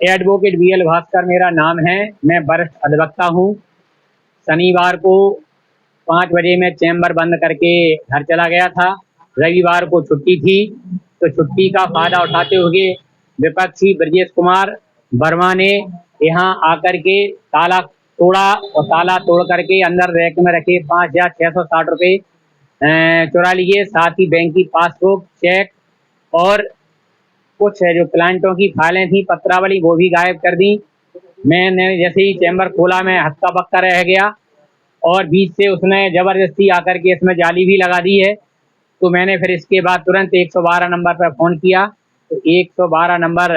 Advocate BL Bhaskar मेरा नाम है। मैं वरिष्ठ अधिवक्ता हूँ। शनिवार को 5 बजे मैं चैम्बर बंद करके घर चला गया था। रविवार को छुट्टी थी, तो छुट्टी का फायदा उठाते हुए विपक्षी ब्रजेश कुमार वर्मा ने यहाँ आकर के ताला तोड़ा और ताला तोड़ करके अंदर रैक में रखे 5,660 रुपये चुरा लिए। साथ ही बैंक की पासबुक, चेक और कुछ जो क्लाइंटों की फाइलें थी पत्रावली, वो भी गायब कर दी। मैंने जैसे ही चैम्बर खोला मैं हक्का बक्का रह गया और बीच से उसने ज़बरदस्ती आकर के इसमें जाली भी लगा दी है। तो मैंने फिर इसके बाद तुरंत 112 नंबर पर फ़ोन किया, तो 112 नंबर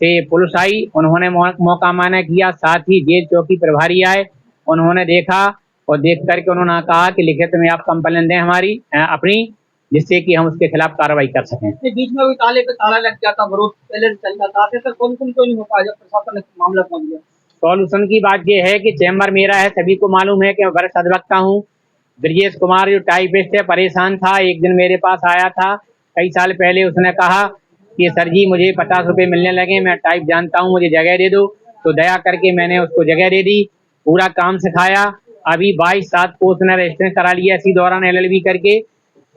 से पुलिस आई। उन्होंने मौका माना किया। साथ ही जेल चौकी प्रभारी आए, उन्होंने देखा और देख करके उन्होंने कहा कि लिखित में आप कंप्लेन दें हमारी अपनी, जिससे कि हम उसके खिलाफ कार्रवाई कर सकें। बीच में कोई ताले पे ताला लग गया था, विरोध पहले से चल रहा था, सॉल्यूशन क्यों नहीं हो पाया जब प्रशासन ने मामला पहुंच गया? सॉल्यूशन की बात यह है कि चैम्बर मेरा है, सभी को मालूम है कि मैं वरिष्ठ अधिवक्ता हूँ। ब्रजेश कुमार जो टाइपिस्ट है परेशान था, एक दिन मेरे पास आया था कई साल पहले। उसने कहा कि सर जी मुझे 50 रुपये मिलने लगे, मैं टाइप जानता हूँ, मुझे जगह दे दो। तो दया करके मैंने उसको जगह दे दी, पूरा काम सिखाया। अभी 22/7 को उसने रजिस्ट्रेशन करा लिया इसी दौरान LLB करके।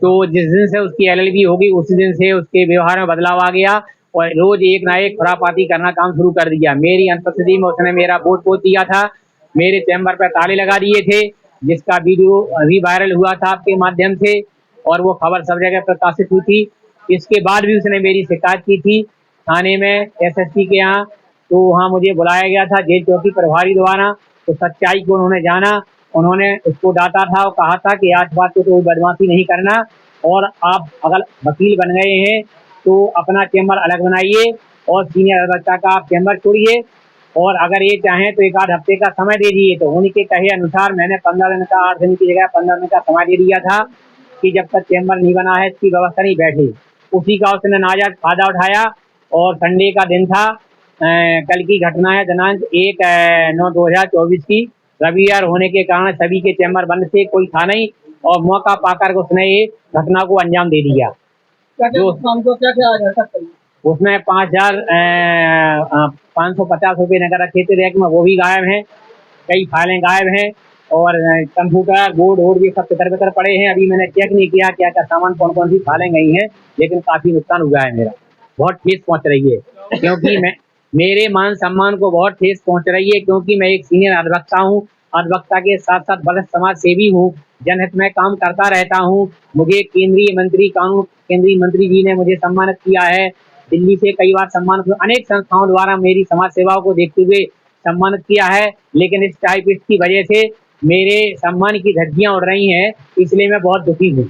तो जिस दिन से उसकी LLB होगी उसी दिन से उसके व्यवहार में बदलाव आ गया और रोज एक ना एक खुरापाती करना काम शुरू कर दिया। मेरी अनुपस्थिति में उसने मेरा वोट पोत दिया था, मेरे चैम्बर पर ताले लगा दिए थे, जिसका वीडियो अभी वायरल हुआ था आपके माध्यम से और वो खबर सब जगह प्रकाशित हुई थी। इसके बाद भी उसने मेरी शिकायत की थी थाने में, SSP के यहाँ। तो वहाँ मुझे बुलाया गया था जेल चौकी प्रभारी द्वारा। तो सच्चाई को उन्होंने जाना, उन्होंने उसको डांटा था और कहा था कि आज बात को तो बदमाशी नहीं करना और आप अगर वकील बन गए हैं तो अपना चैम्बर अलग बनाइए और सीनियर अधिवक्ता का आप चैम्बर छोड़िए और अगर ये चाहें तो 1 आध हफ्ते का समय दे दीजिए। तो उनके कहे अनुसार मैंने 15 दिन का, 8 दिन की जगह 15 दिन का समय दे दिया था कि जब तक चैम्बर नहीं बना है इसकी व्यवस्था नहीं बैठी। उसी का उसने नाजायज फायदा उठाया और संडे का दिन था। कल की घटना है, दिनांक 1/9/2024 की। रविवार होने के कारण सभी के चैम्बर बंद थे, कोई था नहीं और मौका पाकर उसने ये घटना को अंजाम दे दिया। उसने 5,550 रुपये नगर रखे थे रैक में, वो भी गायब हैं। कई फाइलें गायब हैं और कंप्यूटर, बोर्ड वोर्ड भी सब तितर-बितर पड़े हैं। अभी मैंने चेक नहीं किया क्या क्या सामान, कौन कौन सी फाइलें गई हैं, लेकिन काफ़ी नुकसान हुआ है मेरा। बहुत ठेस पहुँच रही है क्योंकि मेरे मान सम्मान को बहुत ठेस पहुँच रही है क्योंकि मैं एक सीनियर अधिवक्ता हूँ। अधिवक्ता के साथ साथ वरिष्ठ समाज सेवी हूँ, जनहित में काम करता रहता हूँ। मुझे केंद्रीय मंत्री, कानून केंद्रीय मंत्री जी ने मुझे सम्मानित किया है, दिल्ली से कई बार सम्मानित, अनेक संस्थाओं द्वारा मेरी समाज सेवाओं को देखते हुए सम्मानित किया है। लेकिन इस टाइपिस्ट की वजह से मेरे सम्मान की धज्जियां उड़ रही हैं, इसलिए मैं बहुत दुखी हूँ।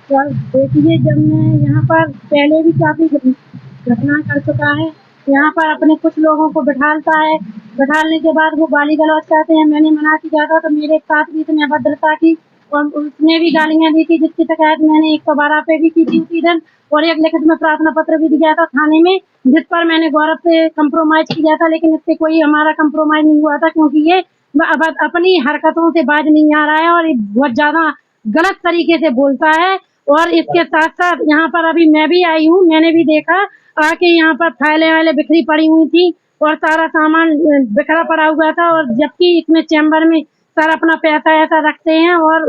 देखिए, जब मैं यहाँ पर पहले भी काफ़ी घटना कर चुका है, यहाँ पर अपने कुछ लोगों को बिठालता है, बिठालने के बाद वो गाली गलौज करते हैं। मैंने मना किया था तो मेरे साथ भी इतनी अभद्रता की और उसने भी गालियाँ दी थी, जिसकी शिकायत मैंने 112 पे भी की थी उसी दिन और एक लिखित में प्रार्थना पत्र भी दिया था थाने में, जिस पर मैंने गौरव से कंप्रोमाइज किया था। लेकिन इससे कोई हमारा कंप्रोमाइज नहीं हुआ था क्योंकि ये अब अपनी हरकतों से बाज नहीं आ रहा है और बहुत ज़्यादा गलत तरीके से बोलता है। और इसके साथ साथ यहाँ पर अभी मैं भी आई हूँ, मैंने भी देखा आके यहाँ पर फाइलें वाइलें बिखरी पड़ी हुई थी और सारा सामान बिखरा पड़ा हुआ था। और जबकि इसमें चैम्बर में सर अपना पैसा ऐसा रखते हैं और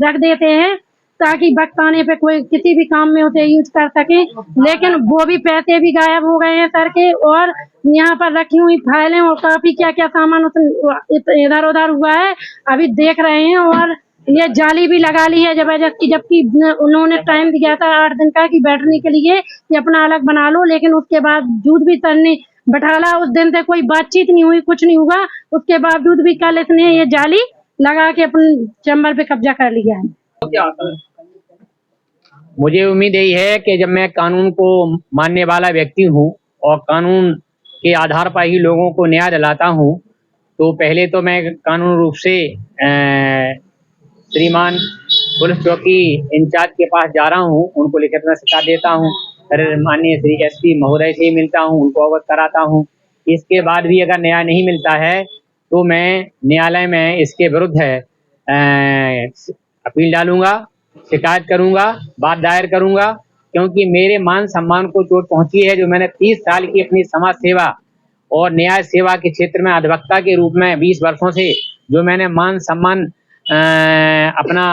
रख देते हैं ताकि वक्त आने पे कोई किसी भी काम में उसे यूज कर सके, लेकिन वो भी पैसे भी गायब हो गए हैं सर के। और यहाँ पर रखी हुई फाइलें और काफी क्या क्या सामान इधर उधर हुआ है, अभी देख रहे हैं। और ये जाली भी लगा ली है जबरदस्ती, जबकि उन्होंने टाइम दिया था 8 दिन का कि बैठने के लिए कि अपना अलग बना लो, लेकिन उसके बावजूद भी सर ने बैठाला। उस दिन से कोई बातचीत नहीं हुई, कुछ नहीं हुआ, उसके बावजूद भी कल इसने ये जाली लगा के अपने चैम्बर पे कब्जा कर लिया है। मुझे उम्मीद यही है कि जब मैं कानून को मानने वाला व्यक्ति हूँ और कानून के आधार पर ही लोगों को न्याय दिलाता हूँ, तो पहले तो मैं कानून रूप से श्रीमान पुलिस चौकी इंचार्ज के पास जा रहा हूँ, उनको लिखित में शिकायत देता हूँ। फिर माननीय श्री SP महोदय से मिलता हूँ, उनको अवगत कराता हूँ। इसके बाद भी अगर न्याय नहीं मिलता है तो मैं न्यायालय में इसके विरुद्ध अपील डालूंगा, शिकायत करूंगा, बात दायर करूंगा क्योंकि मेरे मान सम्मान को चोट पहुंची है। जो मैंने 30 साल की अपनी समाज सेवा और न्याय सेवा के क्षेत्र में अधिवक्ता के रूप में 20 वर्षों से जो मैंने मान सम्मान अपना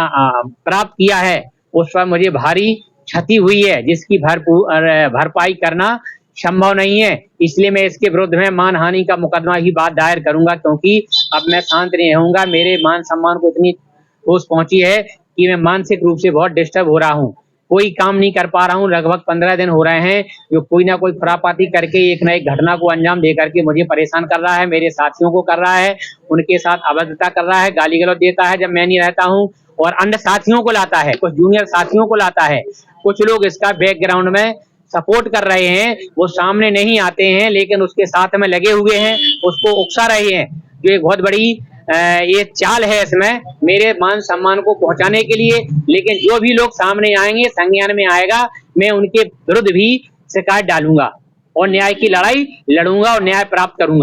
प्राप्त किया है, उस पर मुझे भारी क्षति हुई है, जिसकी भरपाई करना संभव नहीं है। इसलिए मैं इसके विरुद्ध में मानहानि का मुकदमा ही बात दायर करूंगा, क्योंकि अब मैं शांत नहीं रहूंगा। मेरे मान सम्मान को इतनी ठोस पहुंची है कि मैं मानसिक रूप से बहुत डिस्टर्ब हो रहा हूं। कोई काम नहीं कर पा रहा हूं। लगभग 15 दिन हो रहे हैं जो कोई ना कोई खुरापाती करके एक न एक घटना को अंजाम दे करके मुझे परेशान कर रहा है, मेरे साथियों को कर रहा है, उनके साथ अभद्रता कर रहा है, गाली गलौज देता है जब मैं नहीं रहता हूं, और अन्य साथियों को लाता है, कुछ जूनियर साथियों को लाता है। कुछ लोग इसका बैकग्राउंड में सपोर्ट कर रहे हैं, वो सामने नहीं आते हैं लेकिन उसके साथ में लगे हुए हैं, उसको उकसा रहे हैं। जो एक बहुत बड़ी ये चाल है इसमें मेरे मान सम्मान को पहुंचाने के लिए। लेकिन जो भी लोग सामने आएंगे, संज्ञान में आएगा, मैं उनके विरुद्ध भी शिकायत डालूंगा और न्याय की लड़ाई लड़ूंगा और न्याय प्राप्त करूंगा।